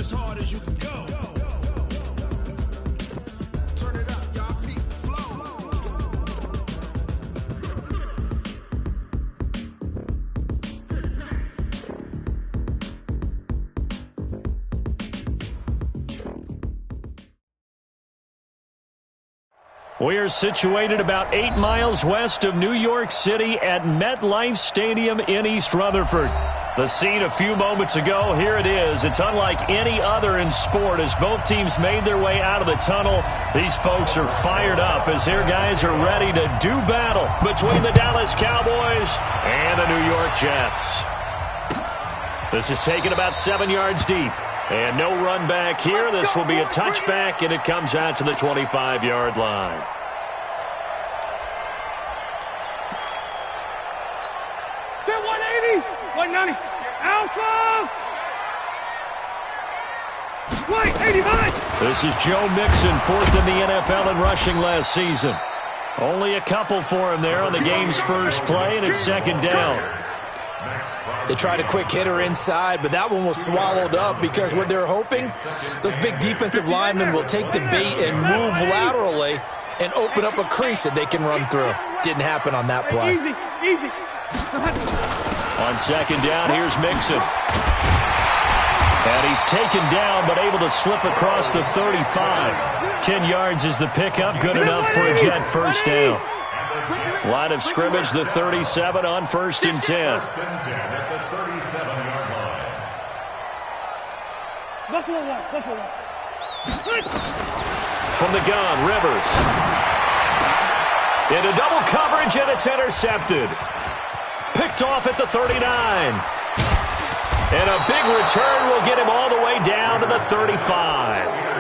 as hard as you can go. Turn it up, y'all. Peak flow. We are situated about 8 miles west of New York City at MetLife Stadium in East Rutherford. The scene a few moments ago, here it is. It's unlike any other in sport as both teams made their way out of the tunnel. These folks are fired up as their guys are ready to do battle between the Dallas Cowboys and the New York Jets. This is taken about 7 yards deep. And no run back here. This will be a touchback, and it comes out to the 25-yard line. Get 180, 190, alpha. Wait, 89. This is Joe Mixon, fourth in the NFL in rushing last season. Only a couple for him there on the game's first play, and it's second down. They tried a quick hitter inside, but that one was swallowed up because what they're hoping, those big defensive linemen will take the bait and move laterally and open up a crease that they can run through. Didn't happen on that play. Easy. On second down, here's Mixon. And he's taken down, but able to slip across the 35. 10 yards is the pickup, good enough for a Jet first down. Line of scrimmage, the 37 on 1st and 10. From the gun, Rivers. Into double coverage, and it's intercepted. Picked off at the 39. And a big return will get him all the way down to the 35.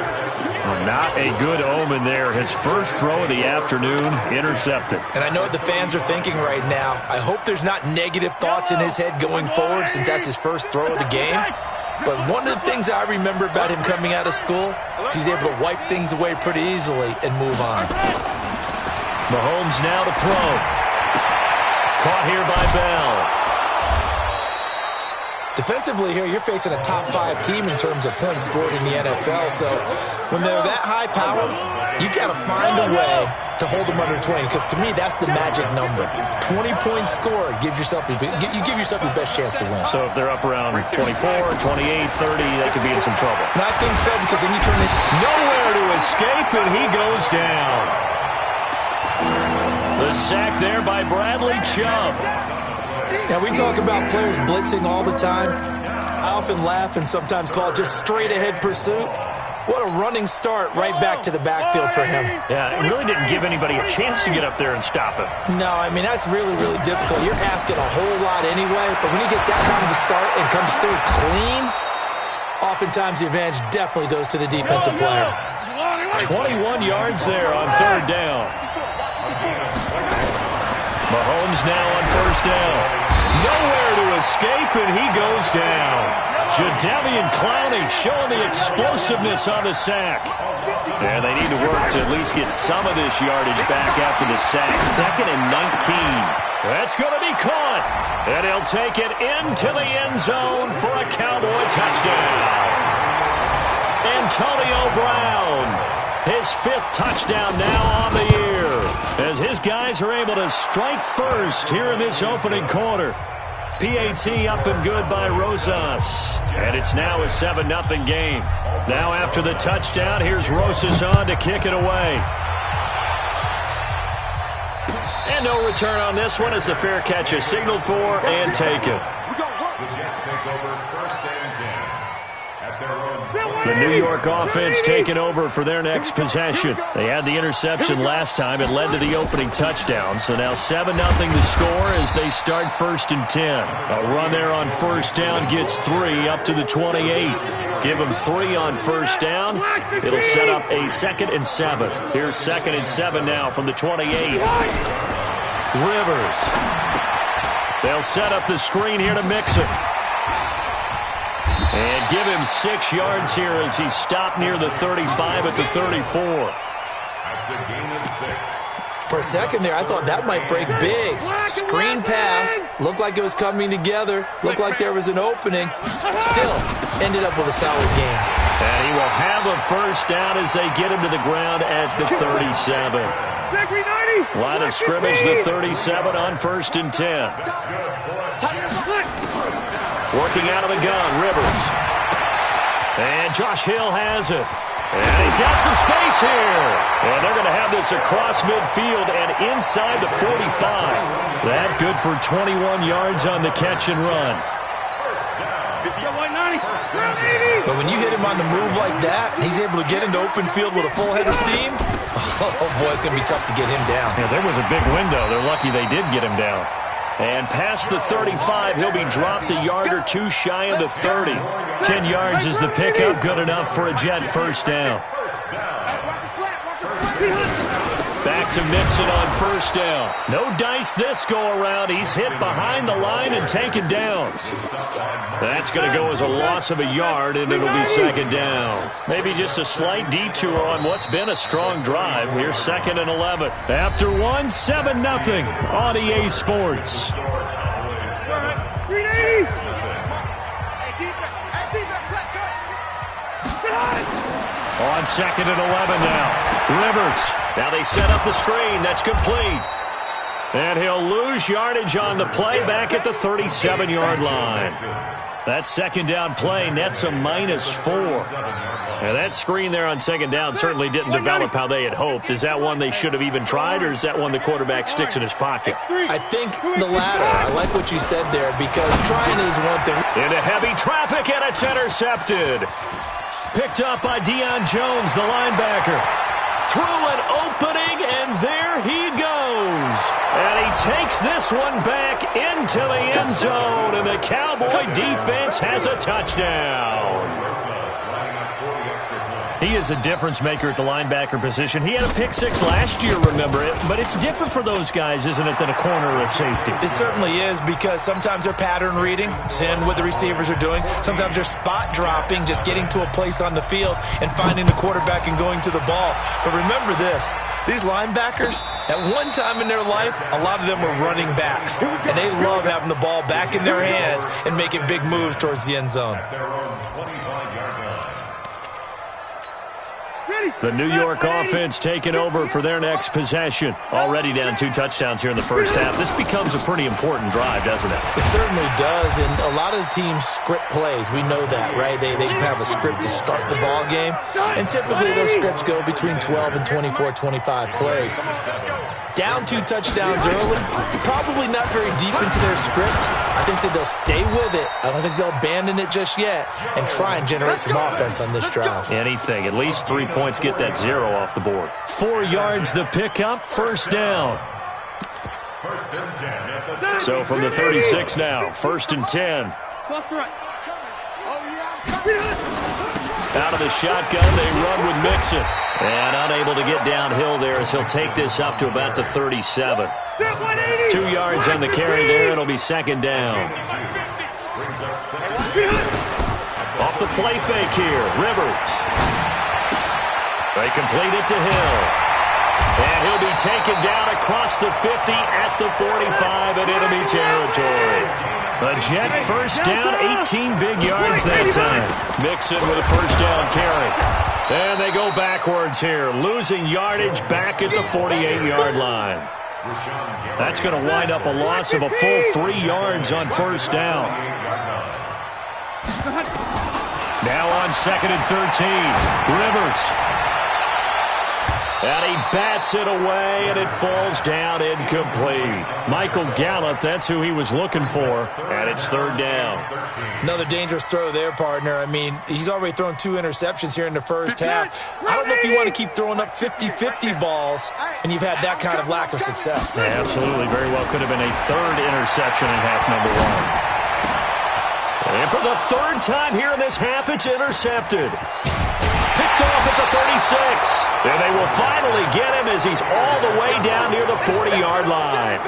Not a good omen there. His first throw of the afternoon, intercepted. And I know what the fans are thinking right now. I hope there's not negative thoughts in his head going forward since that's his first throw of the game. But one of the things I remember about him coming out of school is he's able to wipe things away pretty easily and move on. Mahomes now to throw. Caught here by Bell. Defensively here, you're facing a top-5 team in terms of points scored in the NFL. So when they're that high power, you've got to find a way to hold them under 20. Because to me, that's the magic number. 20 points scored gives yourself you give yourself your best chance to win. So if they're up around 24, 28, 30, they could be in some trouble. And I think so because then you turn it nowhere to escape, and he goes down. The sack there by Bradley Chubb. Now, we talk about players blitzing all the time. I often laugh and sometimes call it just straight-ahead pursuit. What a running start right back to the backfield for him. Yeah, it really didn't give anybody a chance to get up there and stop it. No, I mean, that's really, really difficult. You're asking a whole lot anyway, but when he gets that time to start and comes through clean, oftentimes the advantage definitely goes to the defensive player. 21 yards there on third down. Mahomes now on first down. Nowhere to escape, and he goes down. Jadeveon Clowney showing the explosiveness on the sack. And they need to work to at least get some of this yardage back after the sack. 2nd and 19. That's going to be caught. And he'll take it into the end zone for a Cowboy touchdown. Antonio Brown, his 5th touchdown now on the year, as his guys are able to strike first here in this opening quarter. PAT up and good by Rosas. And it's now a 7-0 game. Now after the touchdown, here's Rosas on to kick it away. And no return on this one as the fair catch is signaled for and taken. The New York offense taking over for their next possession. They had the interception last time. It led to the opening touchdown. So now 7-0 the score as they start 1st and 10. A run there on first down gets 3 up to the 28. Give them 3 on first down. It'll set up a 2nd and 7. Here's 2nd and 7 now from the 28. Rivers. They'll set up the screen here to Mixon. And give him 6 yards here as he's stopped near the 35 at the 34. For a second there, I thought that might break big. Screen pass, looked like it was coming together, looked like there was an opening. Still, ended up with a solid game. And he will have a first down as they get him to the ground at the 37. Line of scrimmage, the 37 on 1st and 10. Working out of the gun, Rivers. And Josh Hill has it. And he's got some space here. And they're going to have this across midfield and inside the 45. That good for 21 yards on the catch and run. But when you hit him on the move like that, he's able to get into open field with a full head of steam. Oh, boy, it's going to be tough to get him down. Yeah, there was a big window. They're lucky they did get him down. And past the 35, he'll be dropped a yard or two shy of the 30. 10 yards is the pickup, good enough for a Jet first down. Back to Mixon on first down. No dice this go-around. He's hit behind the line and taken down. That's going to go as a loss of a yard, and it'll be second down. Maybe just a slight detour on what's been a strong drive. Here's 2nd and 11. After 1, 7-0 on EA Sports. On 2nd and 11 now. Rivers. Now they set up the screen. That's complete. And he'll lose yardage on the play back at the 37-yard line. That second down play nets a -4. Now that screen there on second down certainly didn't develop how they had hoped. Is that one they should have even tried, or is that one the quarterback sticks in his pocket? I think the latter. I like what you said there, because trying is one thing. Into heavy traffic, and it's intercepted. Picked up by Deion Jones, the linebacker. Through an opening, and there he goes. And he takes this one back into the end zone, and the Cowboy defense has a touchdown. He is a difference maker at the linebacker position. He had a pick 6 last year, remember it, but it's different for those guys, isn't it, than a corner or a safety? It certainly is, because sometimes they're pattern reading, seeing what the receivers are doing. Sometimes they're spot dropping, just getting to a place on the field and finding the quarterback and going to the ball. But remember this, these linebackers, at one time in their life, a lot of them were running backs, and they love having the ball back in their hands and making big moves towards the end zone. The New York offense taking over for their next possession. Already down 2 touchdowns here in the first half. This becomes a pretty important drive, doesn't it? It certainly does, and a lot of the teams script plays. We know that, right? They have a script to start the ball game, and typically those scripts go between 12 and 24, 25 plays. Down 2 touchdowns early, probably not very deep into their script. I think that they'll stay with it. I don't think they'll abandon it just yet and try and generate some offense on this drive. Anything. At least 3 points, get that 0 off the board. 4 yards the pickup, first down. So from the 36 now, 1st and 10. Out of the shotgun, they run with Mixon. And unable to get downhill there as he'll take this up to about the 37. 2 yards on the carry there. It'll be second down. Off the play fake here, Rivers. They complete it to Hill. And he'll be taken down across the 50 at the 45 in enemy territory. A Jet first down, 18 big yards that time. Mixon with a first down carry. And they go backwards here, losing yardage back at the 48-yard line. That's going to wind up a loss of a full 3 yards on first down. Now on 2nd and 13, Rivers. And he bats it away, and it falls down incomplete. Michael Gallup, that's who he was looking for, and it's 3rd down. Another dangerous throw there, partner. I mean, he's already thrown 2 interceptions here in the first half. I don't know if you want to keep throwing up 50-50 balls, and you've had that kind of lack of success. Yeah, absolutely. Very well could have been a 3rd interception in half number 1. And for the 3rd time here in this half, it's intercepted. Picked off at the 36. And they will finally get him as he's all the way down near the 40-yard line.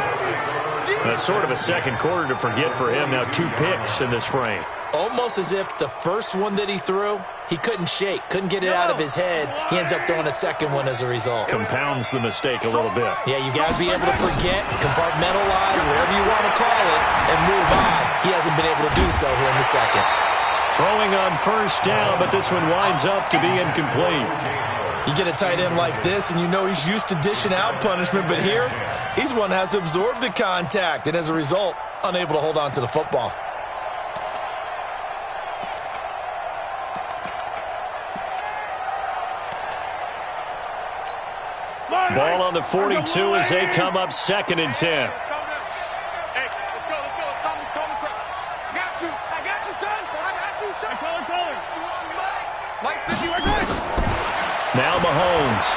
That's sort of a second quarter to forget for him. Now 2 picks in this frame. Almost as if the first one that he threw, he couldn't shake, couldn't get it out of his head. He ends up throwing a second one as a result. Compounds the mistake a little bit. Yeah, you got to be able to forget, compartmentalize, whatever you want to call it, and move on. He hasn't been able to do so here in the second. Throwing on first down, but this one winds up to be incomplete. You get a tight end like this, and you know he's used to dishing out punishment, but here, he's one that has to absorb the contact, and as a result, unable to hold on to the football. Ball on the 42 as they come up 2nd and 10. Hey, let's go. I got you, son. Light 50, we're good. Now Mahomes.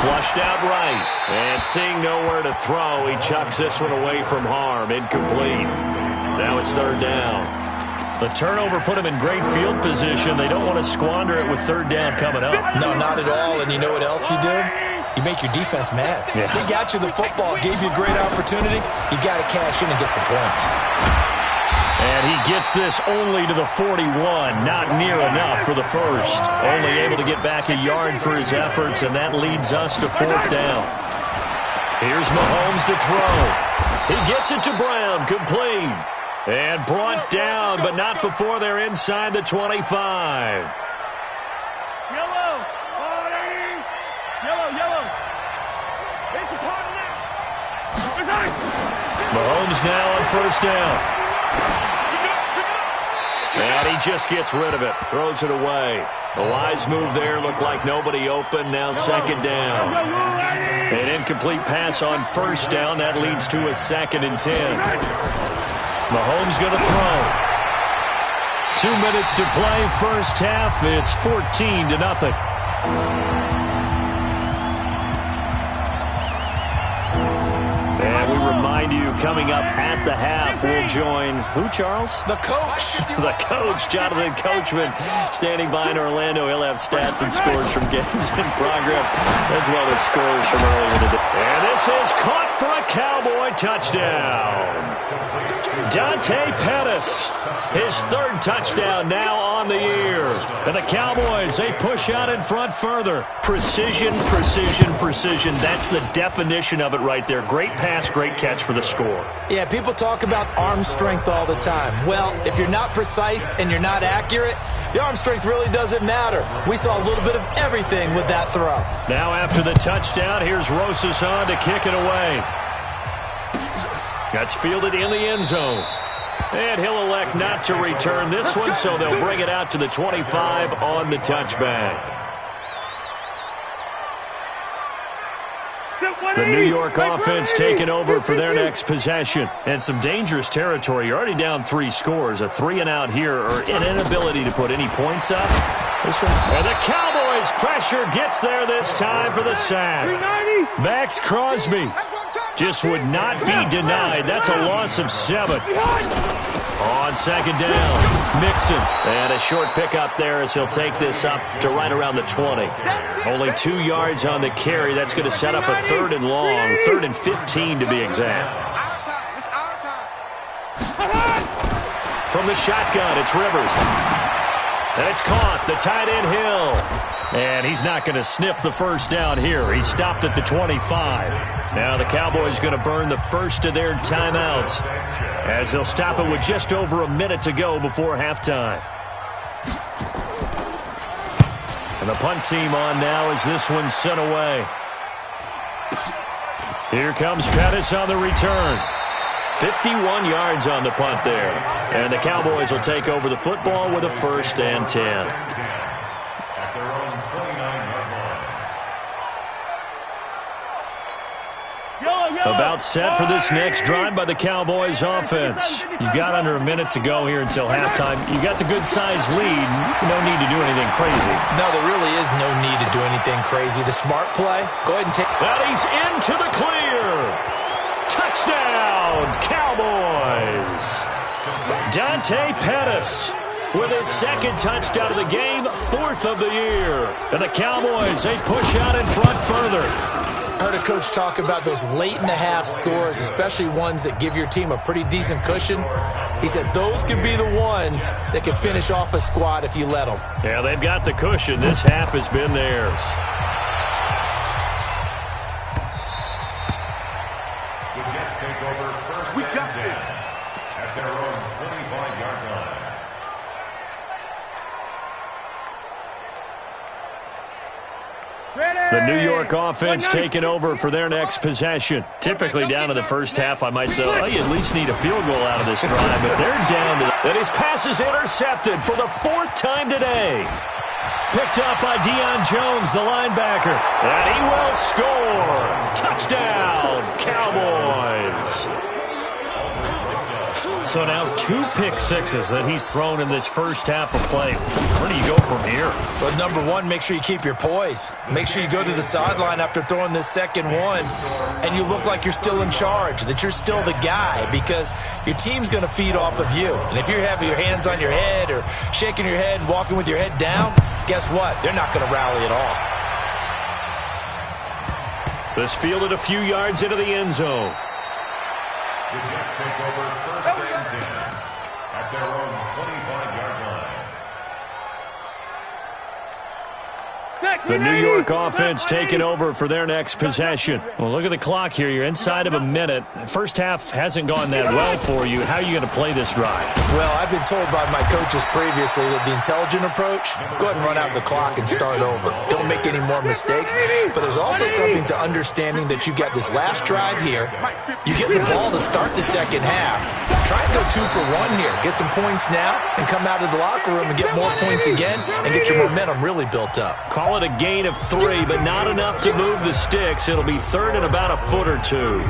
Flushed out right. And seeing nowhere to throw, he chucks this one away from harm. Incomplete. Now it's 3rd down. The turnover put him in great field position. They don't want to squander it with 3rd down coming up. No, not at all. And you know what else you do? You make your defense mad. Yeah. They got you the football, gave you a great opportunity. You got to cash in and get some points. And he gets this only to the 41. Not near enough for the first. Only able to get back a yard for his efforts, and that leads us to 4th down. Here's Mahomes to throw. He gets it to Brown, complete. And brought down, but not before they're inside the 25. Yellow. It's a part now. Mahomes now on 1st down. And he just gets rid of it. Throws it away. A wise move there. Looked like nobody open. Now 2nd down. An incomplete pass on 1st down. That leads to a 2nd and 10. Mahomes going to throw. 2 minutes to play. First half. It's 14-0. And we remind you, coming up at the half, we'll join who, Charles? The coach. The coach, Jonathan Coachman, standing by in Orlando. He'll have stats and scores from games in progress, as well as scores from earlier today. And this is caught for a Cowboy touchdown. Dante Pettis, his 3rd touchdown now on the year. And the Cowboys, they push out in front further. Precision, precision, precision. That's the definition of it right there. Great pass, great catch for the score. Yeah, people talk about arm strength all the time. Well, if you're not precise and you're not accurate, the arm strength really doesn't matter. We saw a little bit of everything with that throw. Now after the touchdown, here's Rosas on to kick it away. That's fielded in the end zone. And he'll elect not to return this one, so they'll bring it out to the 25 on the touchback. The New York offense taking over for their next possession. And some dangerous territory. You're already down 3 scores. A 3-and-out here, or an inability to put any points up. This one. And the Cowboys' pressure gets there this time for the sack. Max Crosby just would not be denied. That's a loss of 7. On 2nd down, Mixon. And a short pickup there as he'll take this up to right around the 20. Only 2 yards on the carry. That's going to set up a 3rd and long. 3rd and 15 to be exact. From the shotgun, it's Rivers. And it's caught. The tight end Hill. And he's not going to sniff the first down here. He stopped at the 25. Now the Cowboys going to burn the first of their timeouts as they'll stop it with just over a minute to go before halftime. And the punt team on now as this one's sent away. Here comes Pettis on the return. 51 yards on the punt there. And the Cowboys will take over the football with a 1st and 10. About set for this next drive by the Cowboys offense. You've got under a minute to go here until halftime. You got the good-sized lead. No need to do anything crazy. No, there really is no need to do anything crazy. The smart play, go ahead and take... That he's into the clear. Touchdown, Cowboys. Dante Pettis with his 2nd touchdown of the game, 4th of the year. And the Cowboys, they push out in front further. heard a coach talk about those late-in-the-half scores, especially ones that give your team a pretty decent cushion. He said those could be the ones that can finish off a squad if you let them. Yeah, they've got the cushion. This half has been theirs. We got this. At their own 25-yard line. The New York offense taking over for their next possession. Typically down to the first half, I might say, well, you at least need a field goal out of this drive, but they're down to that. His pass is intercepted for the 4th time today. Picked up by Deion Jones, the linebacker. And he will score. Touchdown, Cowboys. So now 2 pick sixes that he's thrown in this first half of play. Where do you go from here? But number one, make sure you keep your poise. Make sure you go to the sideline after throwing this second one, and you look like you're still in charge, that you're still the guy, because your team's going to feed off of you. And if you're having your hands on your head or shaking your head and walking with your head down, guess what? They're not going to rally at all. This fielded a few yards into the end zone. The Jets take over first and 10 at their own 25-yard line. The New York offense taking over for their next possession. Well, look at the clock here. You're inside of a minute. First half hasn't gone that well for you. How are you going to play this drive? Well, I've been told by my coaches previously that the intelligent approach, go ahead and run out the clock and start over. Don't make any more mistakes. But there's also something to understanding that you get this last drive here. You get the ball to start the second half. Try and go 2 for 1 here. Get some points now and come out of the locker room and get more points again and get your momentum really built up. Call it a gain of 3, but not enough to move the sticks. It'll be third and about a foot or 2.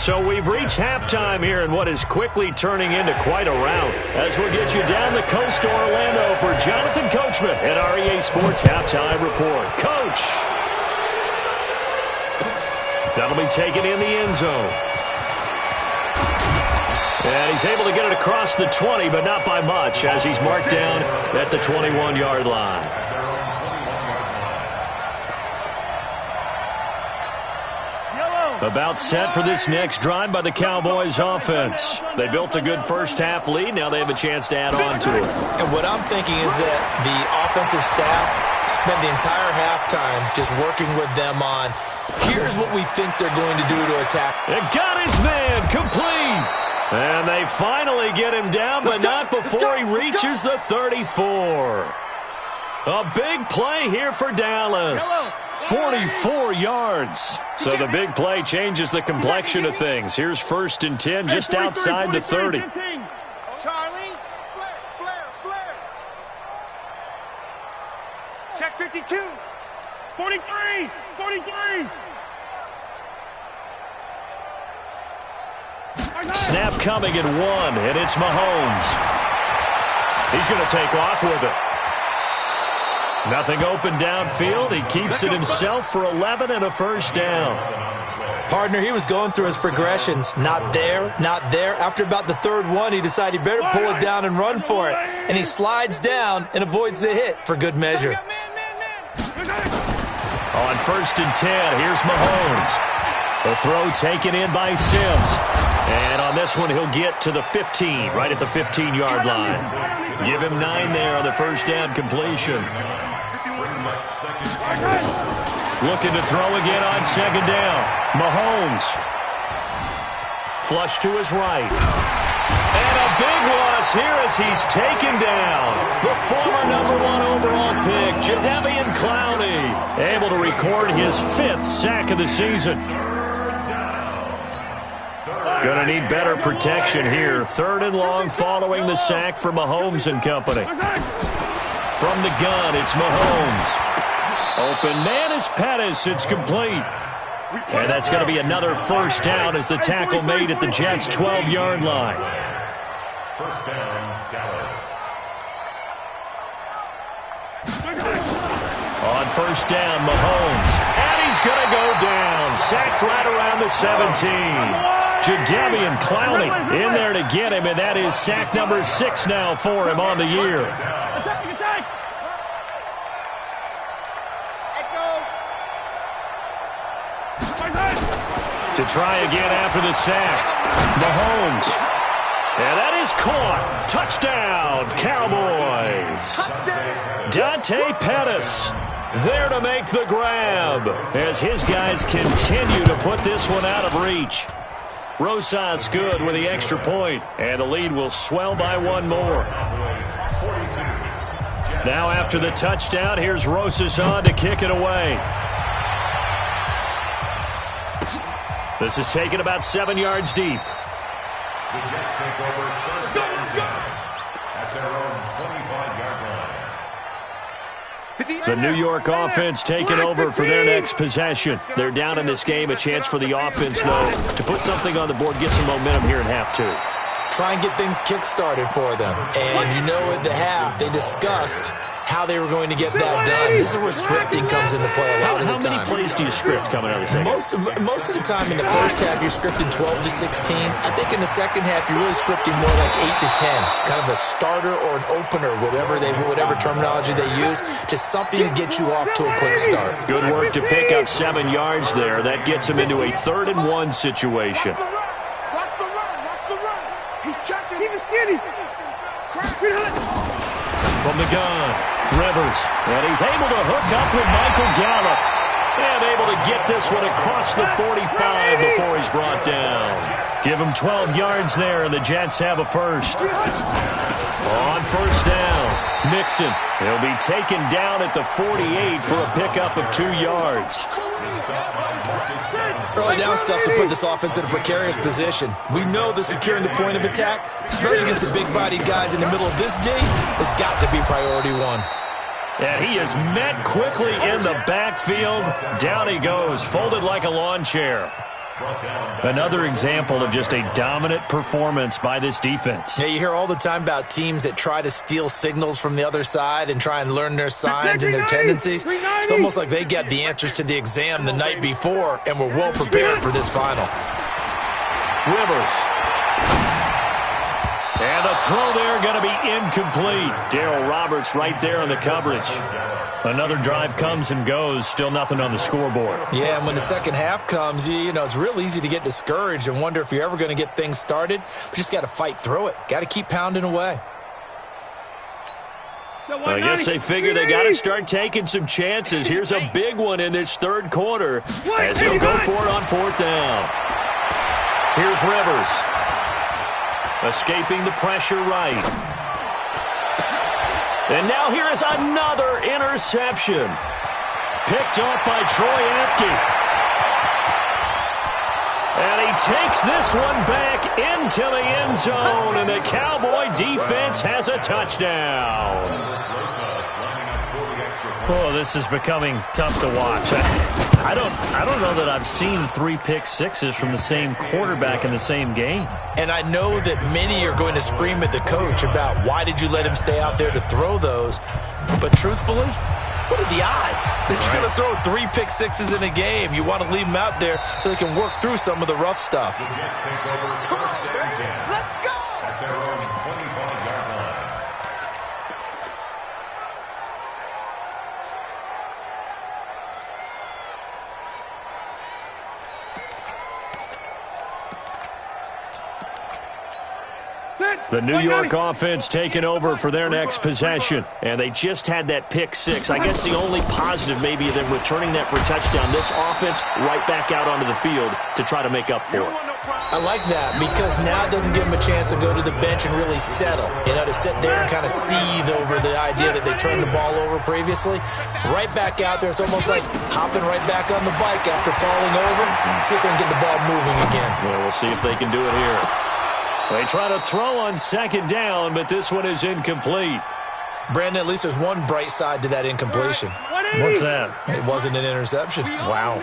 So we've reached halftime here in what is quickly turning into quite a rout. As we'll get you down the coast to Orlando for Jonathan Coachman at our EA Sports Halftime Report. Coach! That'll be taken in the end zone. And he's able to get it across the 20, but not by much, as he's marked down at the 21-yard line. About set for this next drive by the Cowboys offense. They built a good first half lead. Now they have a chance to add on to it. And what I'm thinking is that the offensive staff spent the entire halftime just working with them on, here's what we think they're going to do to attack. It got his man complete. And they finally get him down, but not before he reaches the 34. A big play here for Dallas. 44 yards. So the big play changes the complexion of things. Here's 1st and 10 just outside the 30. Charlie, flare. Check 52. 43. Snap coming at 1, and it's Mahomes. He's going to take off with it. Nothing open downfield. He keeps it himself for 11 and a first down. Partner, he was going through his progressions. Not there, not there. After about the 3rd one, he decided he better pull it down and run for it. And he slides down and avoids the hit for good measure. On 1st and 10, here's Mahomes. The throw taken in by Sims. And on this one, he'll get to the 15, right at the 15-yard line. Give him 9 there on the first down completion. Looking to throw again on 2nd down. Mahomes. Flush to his right. And a big loss here as he's taken down. The former #1 overall pick, Jadeveon Clowney, able to record his 5th sack of the season. Going to need better protection here. 3rd and long following the sack for Mahomes and company. From the gun, it's Mahomes. Open man is Pettis. It's complete. And that's going to be another first down as the tackle made at the Jets' 12-yard line. First down, Dallas. On first down, Mahomes. And he's going to go down. Sacked right around the 17. Jadeveon Clowney in there to get him, and that is sack number 6 now for him on the year. To try again after the sack. Mahomes. And that is caught. Touchdown, Cowboys. Dante Pettis there to make the grab as his guys continue to put this one out of reach. Rosas good with the extra point, and the lead will swell by one more. Now after the touchdown, here's Rosas on to kick it away. This is taken about 7 yards deep. The Jets take over first down at their own 25-yard line. The New York offense taking over for their next possession. They're down in this game. A chance for the offense, though, to put something on the board, get some momentum here in half two. Try and get things kick-started for them. And you know at the half, they discussed how they were going to get that done. This is where scripting comes into play a lot of the time. How many plays do you script coming out of the second? Most of the time in the first half, you're scripting 12 to 16. I think in the second half, you're really scripting more like 8 to 10. Kind of a starter or an opener, whatever terminology they use. Just something to get you off to a quick start. Good work to pick up 7 yards there. That gets them into a 3rd-and-1 situation. From the gun, Rivers, and he's able to hook up with Michael Gallup, and able to get this one across the 45 before he's brought down. Give him 12 yards there, and the Jets have a first. On first down, Mixon. He'll be taken down at the 48 for a pickup of 2 yards. Early down stuff to put this offense in a precarious position. We know that securing the point of attack, especially against the big-bodied guys in the middle of this D, has got to be priority one. And he is met quickly in the backfield. Down he goes, folded like a lawn chair. Another example of just a dominant performance by this defense. Yeah, you hear all the time about teams that try to steal signals from the other side and try and learn their signs and their tendencies. It's almost like they get the answers to the exam the night before and were well prepared for this final. Rivers. And the throw there going to be incomplete. Darryl Roberts right there on the coverage. Another drive comes and goes. Still nothing on the scoreboard. Yeah, and when the second half comes, you know, it's real easy to get discouraged and wonder if you're ever going to get things started. But you just got to fight through it. Got to keep pounding away. I guess they figure they got to start taking some chances. Here's a big one in this third quarter as he'll go for it on 4th down. Here's Rivers. Escaping the pressure right. And now here is another interception. Picked up by Troy Apke. And he takes this one back into the end zone, and the Cowboy defense has a touchdown. Oh, this is becoming tough to watch. I don't know that I've seen 3 pick sixes from the same quarterback in the same game. And I know that many are going to scream at the coach about why did you let him stay out there to throw those. But truthfully, what are the odds that you're going to throw 3 pick sixes in a game? You want to leave them out there so they can work through some of the rough stuff. The Jets take over first and 10. Let's go! At their own 25-yard line. The New York offense taking over for their next possession. And they just had that pick six. I guess the only positive maybe them returning that for a touchdown. This offense right back out onto the field to try to make up for it. I like that because now it doesn't give them a chance to go to the bench and really settle. You know, to sit there and kind of seethe over the idea that they turned the ball over previously. Right back out there. It's almost like hopping right back on the bike after falling over. See if they can get the ball moving again. Well, we'll see if they can do it here. They try to throw on 2nd down, but this one is incomplete. Brandon, at least there's one bright side to that incompletion. What's that? It wasn't an interception. Wow.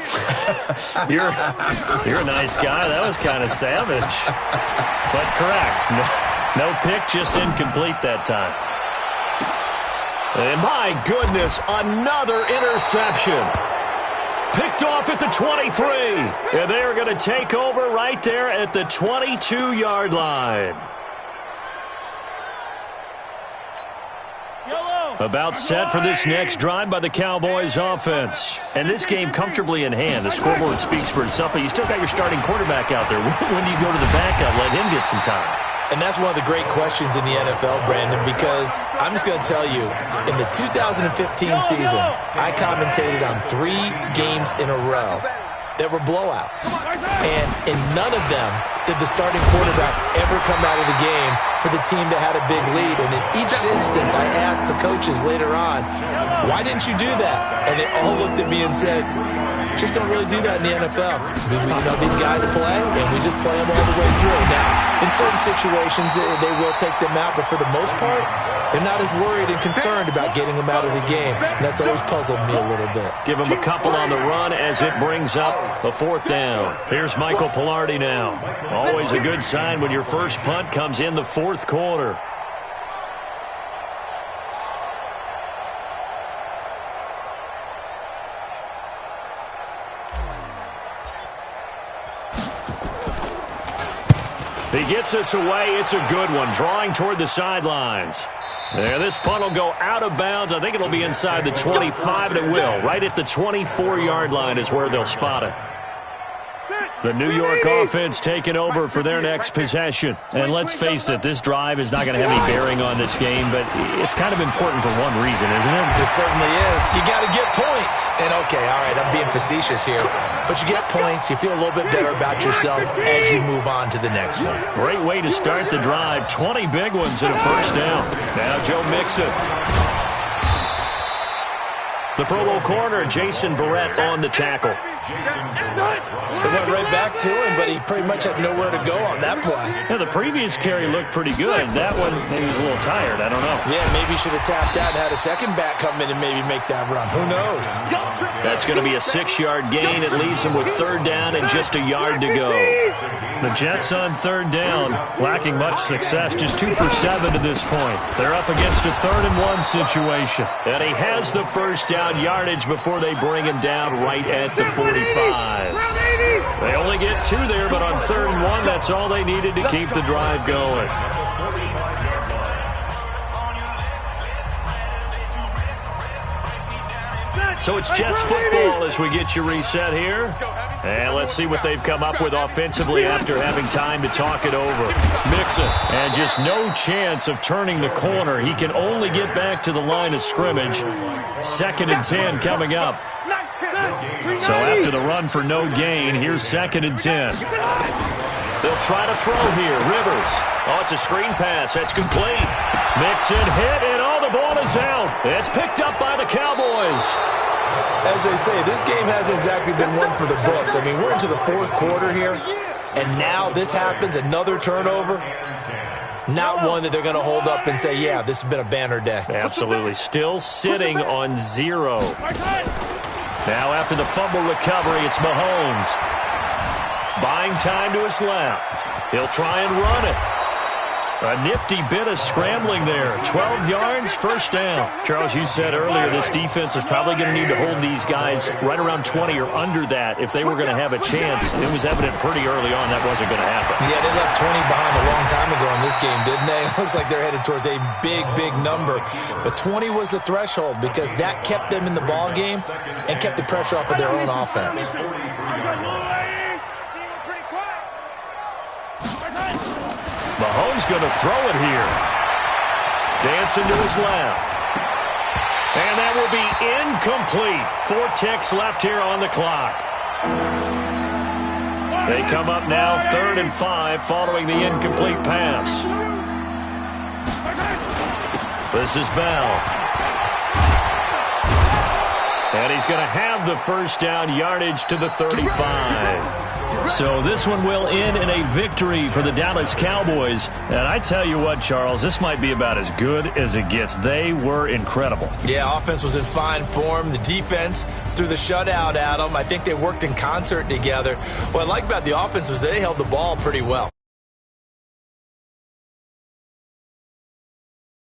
You're a nice guy. That was kind of savage. But correct. No pick, just incomplete that time. And my goodness, another interception. Picked off at the 23. And they are going to take over right there at the 22-yard line. About set for this next drive by the Cowboys offense. And this game comfortably in hand. The scoreboard speaks for itself, but you still got your starting quarterback out there. When do you go to the backup, let him get some time? And that's one of the great questions in the NFL, Brandon, because I'm just going to tell you, in the 2015 season, I commentated on 3 games in a row that were blowouts. And in none of them did the starting quarterback ever come out of the game for the team that had a big lead. And in each instance, I asked the coaches later on, why didn't you do that? And they all looked at me and said, just don't really do that in the NFL. These guys play, and we just play them all the way through. Now, in certain situations, they will take them out, but for the most part, they're not as worried and concerned about getting them out of the game. And that's always puzzled me a little bit. Give them a couple on the run as it brings up a 4th down. Here's Michael Pilardi now. Always a good sign when your first punt comes in the 4th quarter. He gets us away. It's a good one, drawing toward the sidelines. There, this punt will go out of bounds. I think it'll be inside the 25, and it will. Right at the 24-yard line is where they'll spot it. The New York offense taking over for their next possession. And let's face it, this drive is not going to have any bearing on this game, but it's kind of important for one reason, isn't it? It certainly is. You got to get points. And, okay, all right, I'm being facetious here. But you get points, you feel a little bit better about yourself as you move on to the next one. Great way to start the drive. 20 big ones and a first down. Now Joe Mixon. The Pro Bowl corner, Jason Verrett, on the tackle. They went right back to him, but he pretty much had nowhere to go on that play. Yeah, the previous carry looked pretty good. That one, maybe he was a little tired. I don't know. Yeah, maybe he should have tapped out and had a second back come in and maybe make that run. Who knows? That's going to be a 6-yard gain. It leaves him with 3rd down and just a yard to go. The Jets on 3rd down, lacking much success, just 2 for 7 to this point. They're up against a 3rd and 1 situation. And he has the first down yardage before they bring him down right at the 45. They only get 2 there, but on 3rd and 1, that's all they needed to keep the drive going. So it's Jets football as we get you reset here. And let's see what they've come up with offensively after having time to talk it over. Mixon, and just no chance of turning the corner. He can only get back to the line of scrimmage. 2nd and 10 coming up. So after the run for no gain, here's 2nd and 10. They'll try to throw here. Rivers. Oh, it's a screen pass. That's complete. Mixon hit, and the ball is out. It's picked up by the Cowboys. As they say, this game hasn't exactly been one for the books. I mean, we're into the 4th quarter here, and now this happens, another turnover. Not one that they're going to hold up and say, yeah, this has been a banner day. Absolutely. Still sitting on 0. Now after the fumble recovery, it's Mahomes. Buying time to his left. He'll try and run it. A nifty bit of scrambling there. 12 yards, first down. Charles, you said earlier this defense is probably going to need to hold these guys right around 20 or under that if they were going to have a chance. It was evident pretty early on that wasn't going to happen. Yeah, they left 20 behind a long time ago in this game, didn't they? It looks like they're headed towards a big, big number. But 20 was the threshold because that kept them in the ball game and kept the pressure off of their own offense. Mahomes going to throw it here. Dancing to his left. And that will be incomplete. 4 ticks left here on the clock. They come up now 3rd and 5 following the incomplete pass. This is Bell. And he's going to have the first down yardage to the 35. So this one will end in a victory for the Dallas Cowboys. And I tell you what, Charles, this might be about as good as it gets. They were incredible. Yeah, offense was in fine form. The defense threw the shutout at them. I think they worked in concert together. What I like about the offense was they held the ball pretty well.